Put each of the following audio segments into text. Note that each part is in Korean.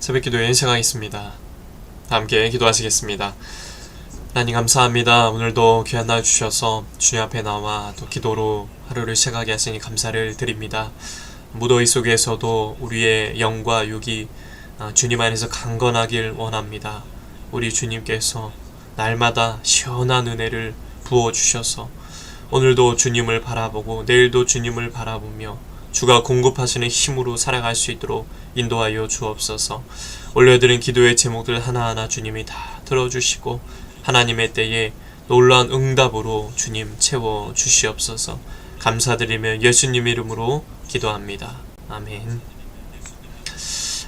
새벽기도에 시작하겠습니다. 함께 기도하시겠습니다. 하나님 감사합니다. 오늘도 귀한 날 주셔서 주님 앞에 나와 또 기도로 하루를 시작하게 하시니 감사를 드립니다. 무더위 속에서도 우리의 영과 육이 주님 안에서 강건하길 원합니다. 우리 주님께서 날마다 시원한 은혜를 부어주셔서 오늘도 주님을 바라보고 내일도 주님을 바라보며 주가 공급하시는 힘으로 살아갈 수 있도록 인도하여 주옵소서. 올려드린 기도의 제목들 하나하나 주님이 다 들어주시고 하나님의 때에 놀라운 응답으로 주님 채워주시옵소서. 감사드리며 예수님 이름으로 기도합니다. 아멘.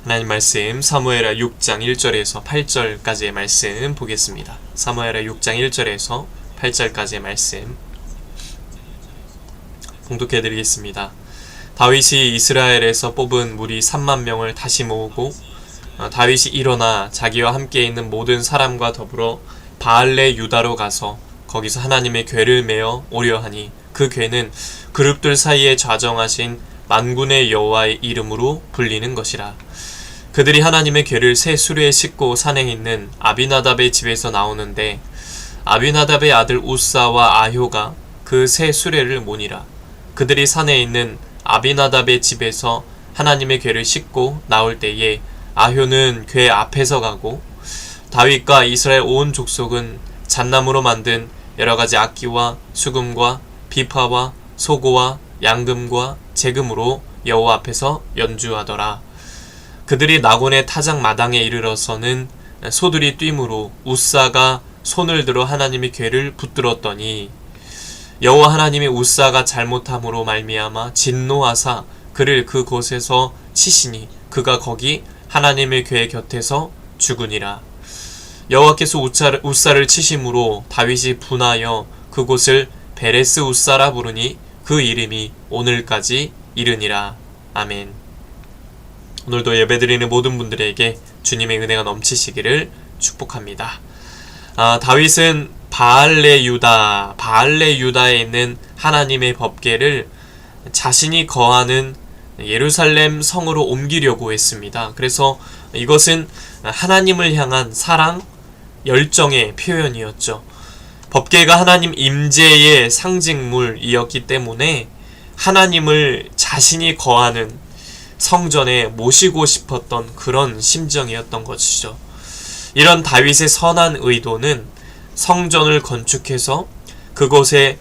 하나님 말씀 사무엘하 6장 1절에서 8절까지의 말씀 보겠습니다. 사무엘하 6장 1절에서 8절까지의 말씀 봉독해드리겠습니다. 다윗이 이스라엘에서 뽑은 무리 3만 명을 다시 모으고 다윗이 일어나 자기와 함께 있는 모든 사람과 더불어 바알레 유다로 가서 거기서 하나님의 궤를 메어 오려 하니 그 궤는 그룹들 사이에 좌정하신 만군의 여호와의 이름으로 불리는 것이라. 그들이 하나님의 궤를 새 수레에 싣고 산에 있는 아비나답의 집에서 나오는데 아비나답의 아들 우사와 아효가 그 새 수레를 모니라. 그들이 산에 있는 아비나답의 집에서 하나님의 궤를 싣고 나올 때에 아효는 궤 앞에서 가고 다윗과 이스라엘 온 족속은 잣나무로 만든 여러가지 악기와 수금과 비파와 소고와 양금과 재금으로 여호와 앞에서 연주하더라. 그들이 나곤의 타작 마당에 이르러서는 소들이 뛰므로 우사가 손을 들어 하나님의 궤를 붙들었더니 여호와 하나님이 우사가 잘못함으로 말미암아 진노하사 그를 그곳에서 치시니 그가 거기 하나님의 궤 곁에서 죽으니라. 여호와께서 우사를 치심으로 다윗이 분하여 그곳을 베레스 우사라 부르니 그 이름이 오늘까지 이르니라. 아멘. 오늘도 예배드리는 모든 분들에게 주님의 은혜가 넘치시기를 축복합니다. 다윗은 바알레 유다에 있는 하나님의 법궤를 자신이 거하는 예루살렘 성으로 옮기려고 했습니다. 그래서 이것은 하나님을 향한 사랑, 열정의 표현이었죠. 법궤가 하나님 임재의 상징물이었기 때문에 하나님을 자신이 거하는 성전에 모시고 싶었던 그런 심정이었던 것이죠. 이런 다윗의 선한 의도는 성전을 건축해서 그곳에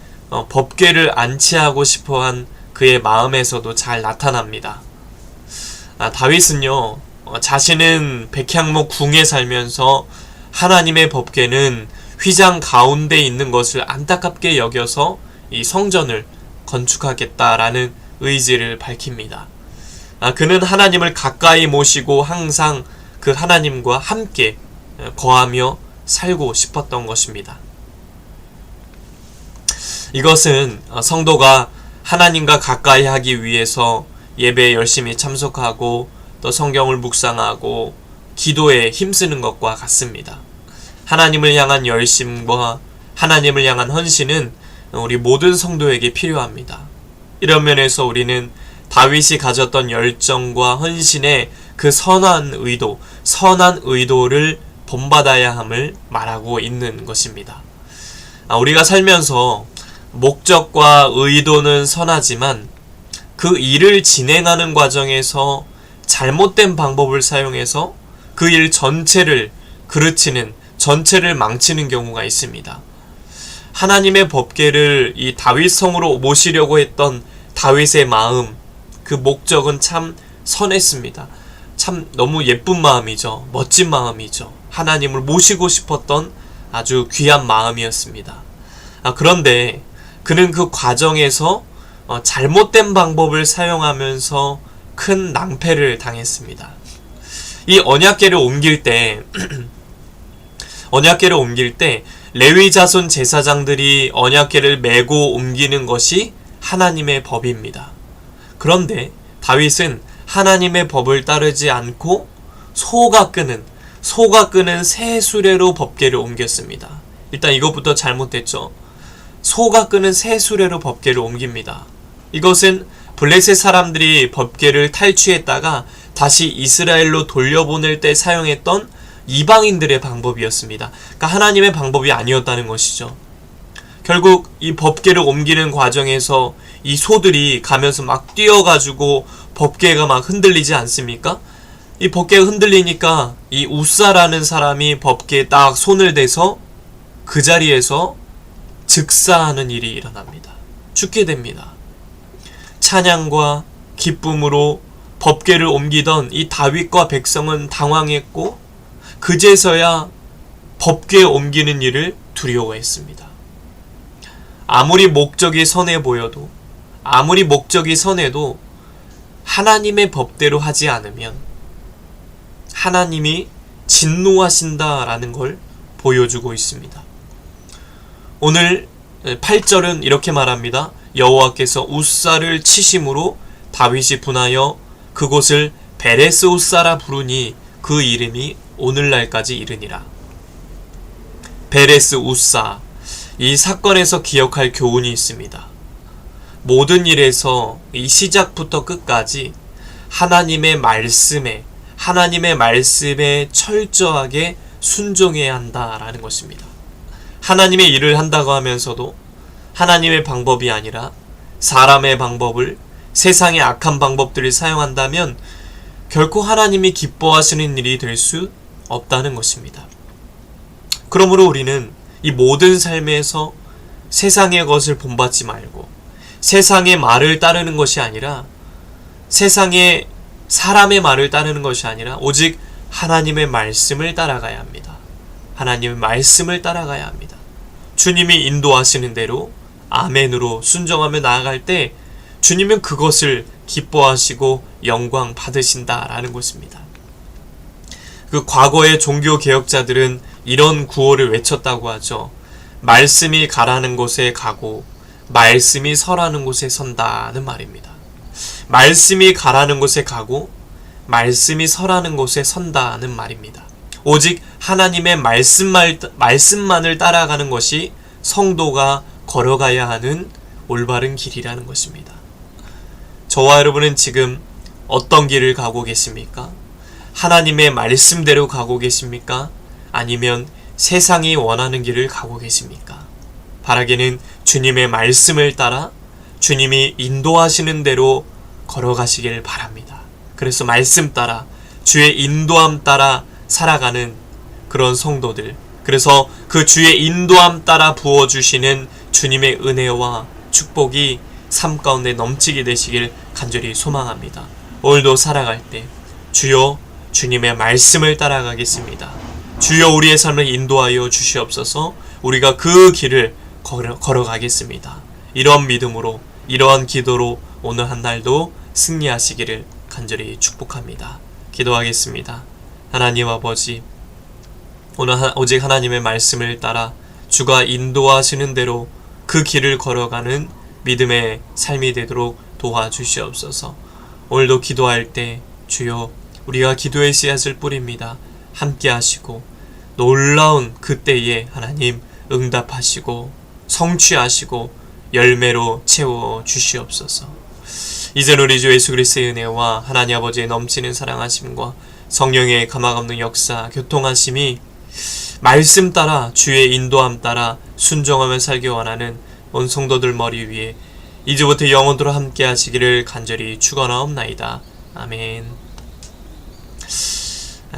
법궤를 안치하고 싶어한 그의 마음에서도 잘 나타납니다. 다윗은요, 자신은 백향목 궁에 살면서 하나님의 법궤는 휘장 가운데 있는 것을 안타깝게 여겨서 이 성전을 건축하겠다라는 의지를 밝힙니다. 그는 하나님을 가까이 모시고 항상 그 하나님과 함께 거하며 살고 싶었던 것입니다. 이것은 성도가 하나님과 가까이 하기 위해서 예배에 열심히 참석하고 또 성경을 묵상하고 기도에 힘쓰는 것과 같습니다. 하나님을 향한 열심과 하나님을 향한 헌신은 우리 모든 성도에게 필요합니다. 이런 면에서 우리는 다윗이 가졌던 열정과 헌신의 그 선한 의도를 본받아야 함을 말하고 있는 것입니다. 우리가 살면서 목적과 의도는 선하지만 그 일을 진행하는 과정에서 잘못된 방법을 사용해서 그 일 전체를 전체를 망치는 경우가 있습니다. 하나님의 법궤를 이 다윗성으로 모시려고 했던 다윗의 마음, 그 목적은 참 선했습니다. 참 너무 예쁜 마음이죠. 멋진 마음이죠. 하나님을 모시고 싶었던 아주 귀한 마음이었습니다. 그런데 그는 그 과정에서 잘못된 방법을 사용하면서 큰 낭패를 당했습니다. 이 언약궤를 옮길 때 레위 자손 제사장들이 언약궤를 메고 옮기는 것이 하나님의 법입니다. 그런데 다윗은 하나님의 법을 따르지 않고 소가 끄는 새 수레로 법궤를 옮겼습니다. 일단 이것부터 잘못됐죠. 소가 끄는 새 수레로 법궤를 옮깁니다. 이것은 블레셋 사람들이 법궤를 탈취했다가 다시 이스라엘로 돌려보낼 때 사용했던 이방인들의 방법이었습니다. 그러니까 하나님의 방법이 아니었다는 것이죠. 결국 이 법궤를 옮기는 과정에서 이 소들이 가면서 막 뛰어가지고 법궤가 막 흔들리지 않습니까? 이 법궤가 흔들리니까 이 우사라는 사람이 법궤에 딱 손을 대서 그 자리에서 즉사하는 일이 일어납니다. 죽게 됩니다. 찬양과 기쁨으로 법궤를 옮기던 이 다윗과 백성은 당황했고 그제서야 법궤 옮기는 일을 두려워했습니다. 아무리 목적이 선해 보여도 아무리 목적이 선해도 하나님의 법대로 하지 않으면 하나님이 진노하신다라는 걸 보여주고 있습니다. 오늘 8절은 이렇게 말합니다. 여호와께서 우사를 치심으로 다윗이 분하여 그곳을 베레스 우사라 부르니 그 이름이 오늘날까지 이르니라. 베레스 우사, 이 사건에서 기억할 교훈이 있습니다. 모든 일에서 이 시작부터 끝까지 하나님의 말씀에 철저하게 순종해야 한다라는 것입니다. 하나님의 일을 한다고 하면서도 하나님의 방법이 아니라 사람의 방법을, 세상의 악한 방법들을 사용한다면 결코 하나님이 기뻐하시는 일이 될 수 없다는 것입니다. 그러므로 우리는 이 모든 삶에서 세상의 것을 본받지 말고 세상의 말을 따르는 것이 아니라 세상의 사람의 말을 따르는 것이 아니라 오직 하나님의 말씀을 따라가야 합니다. 하나님의 말씀을 따라가야 합니다. 주님이 인도하시는 대로 아멘으로 순종하며 나아갈 때 주님은 그것을 기뻐하시고 영광 받으신다라는 것입니다. 그 과거의 종교 개혁자들은 이런 구호를 외쳤다고 하죠. 말씀이 가라는 곳에 가고 말씀이 서라는 곳에 선다는 말입니다. 말씀이 가라는 곳에 가고 말씀이 서라는 곳에 선다는 말입니다. 오직 하나님의 말씀만을 따라가는 것이 성도가 걸어가야 하는 올바른 길이라는 것입니다. 저와 여러분은 지금 어떤 길을 가고 계십니까? 하나님의 말씀대로 가고 계십니까? 아니면 세상이 원하는 길을 가고 계십니까? 바라기는 주님의 말씀을 따라 주님이 인도하시는 대로 걸어가시길 바랍니다. 그래서 말씀 따라 주의 인도함 따라 살아가는 그런 성도들, 그래서 그 주의 인도함 따라 부어주시는 주님의 은혜와 축복이 삶 가운데 넘치게 되시길 간절히 소망합니다. 오늘도 살아갈 때 주여 주님의 말씀을 따라가겠습니다. 주여 우리의 삶을 인도하여 주시옵소서. 우리가 그 길을 걸어가겠습니다. 이런 믿음으로 이러한 기도로 오늘 한 날도 승리하시기를 간절히 축복합니다. 기도하겠습니다. 하나님 아버지, 오늘 오직 하나님의 말씀을 따라 주가 인도하시는 대로 그 길을 걸어가는 믿음의 삶이 되도록 도와주시옵소서. 오늘도 기도할 때 주여 우리가 기도의 씨앗을 뿌립니다. 함께 하시고 놀라운 그때에 하나님 응답하시고 성취하시고 열매로 채워 주시옵소서. 이젠 우리 주 예수 그리스도의 은혜와 하나님 아버지의 넘치는 사랑하심과 성령의 가망없는 역사 교통하심이 말씀 따라 주의 인도함 따라 순종하며 살기 원하는 온 성도들 머리 위에 이제부터 영원토록 함께 하시기를 간절히 축원하옵나이다. 아멘.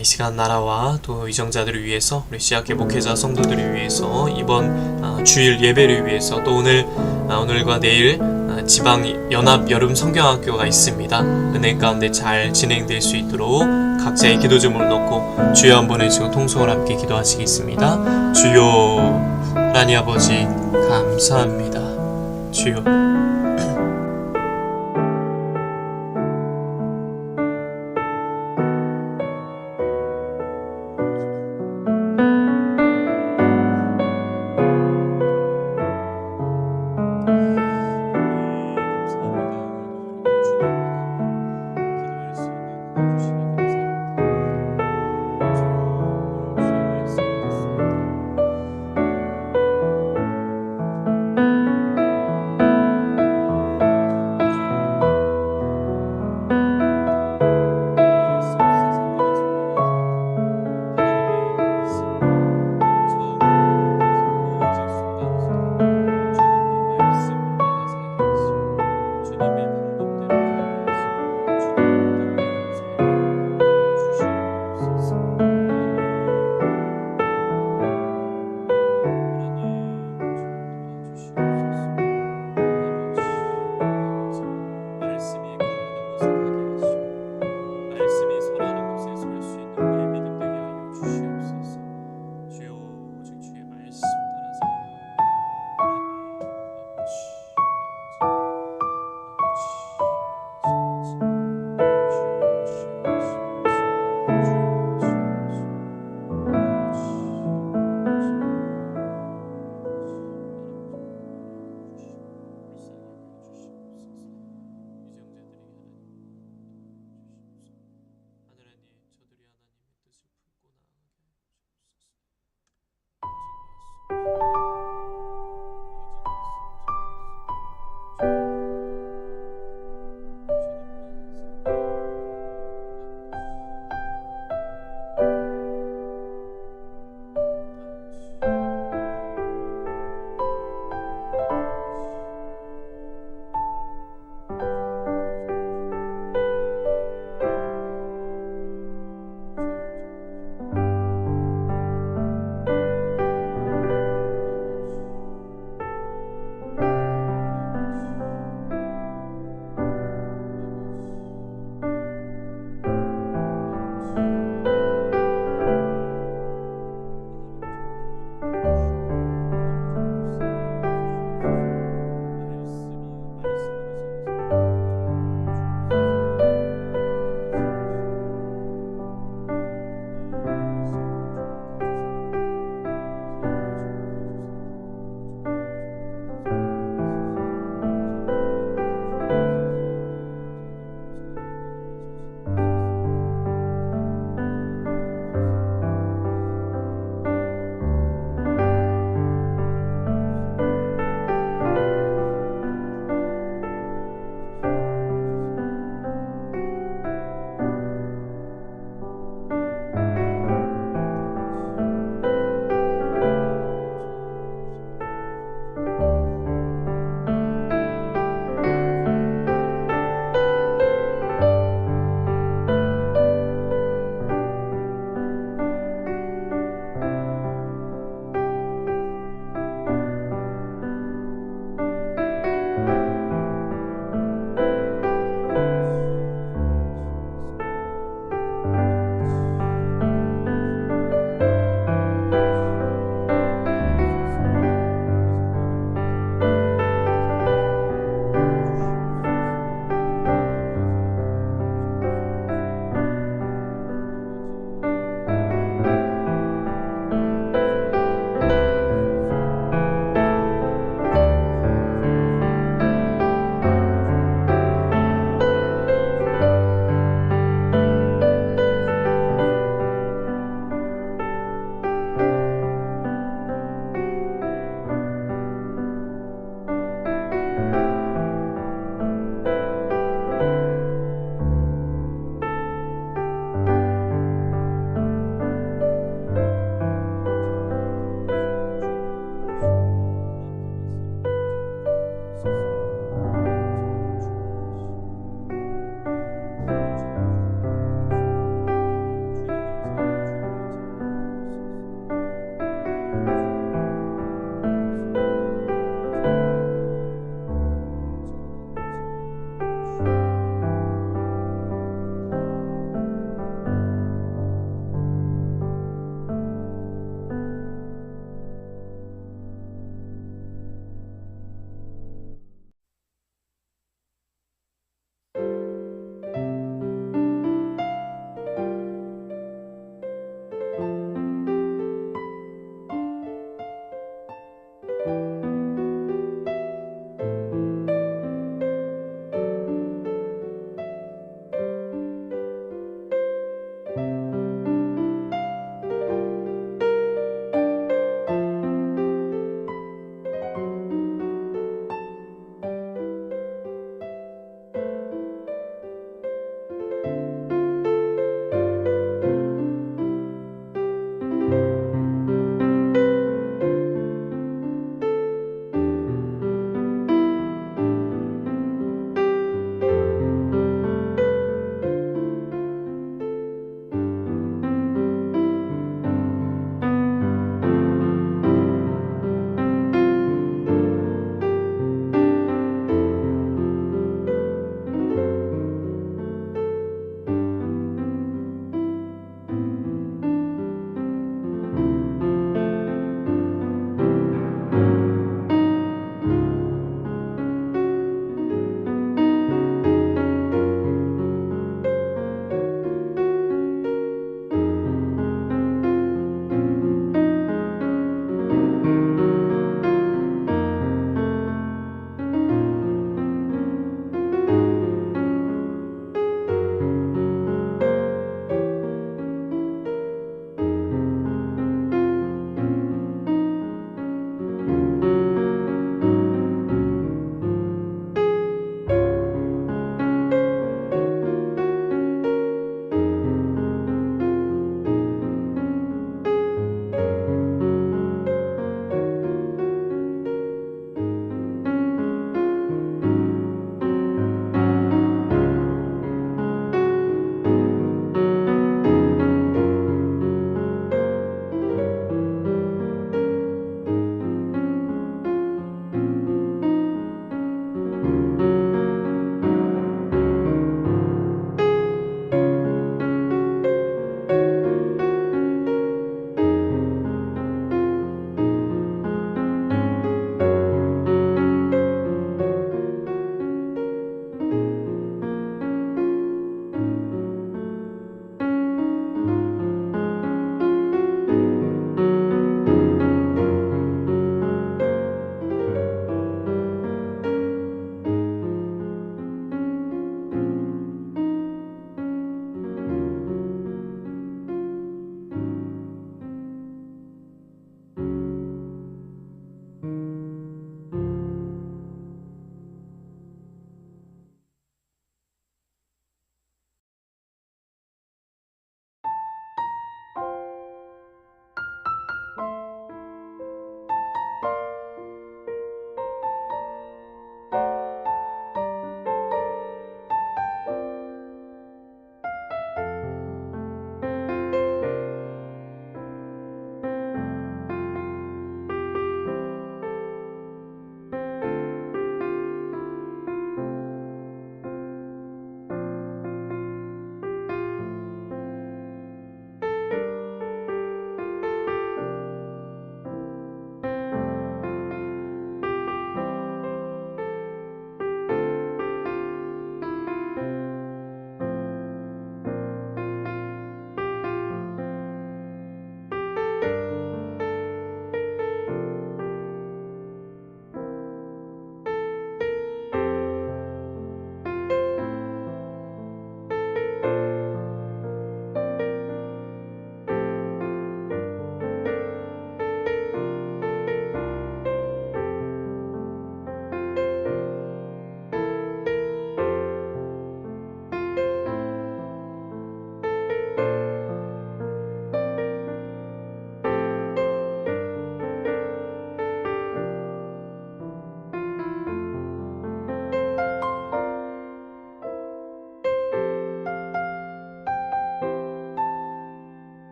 이 시간 나라와 또 이정자들을 위해서, 우리 씨앗교 목회자 성도들을 위해서, 이번 주일 예배를 위해서, 또 오늘과 내일 지방 연합 여름 성경학교가 있습니다. 은혜 가운데 잘 진행될 수 있도록 각자의 기도 제목을 넣고 주여 한번 해주시고 통성을 함께 기도하시겠습니다. 주여 하나님 아버지 감사합니다. 주여 감사합니다. 기도할 수 있는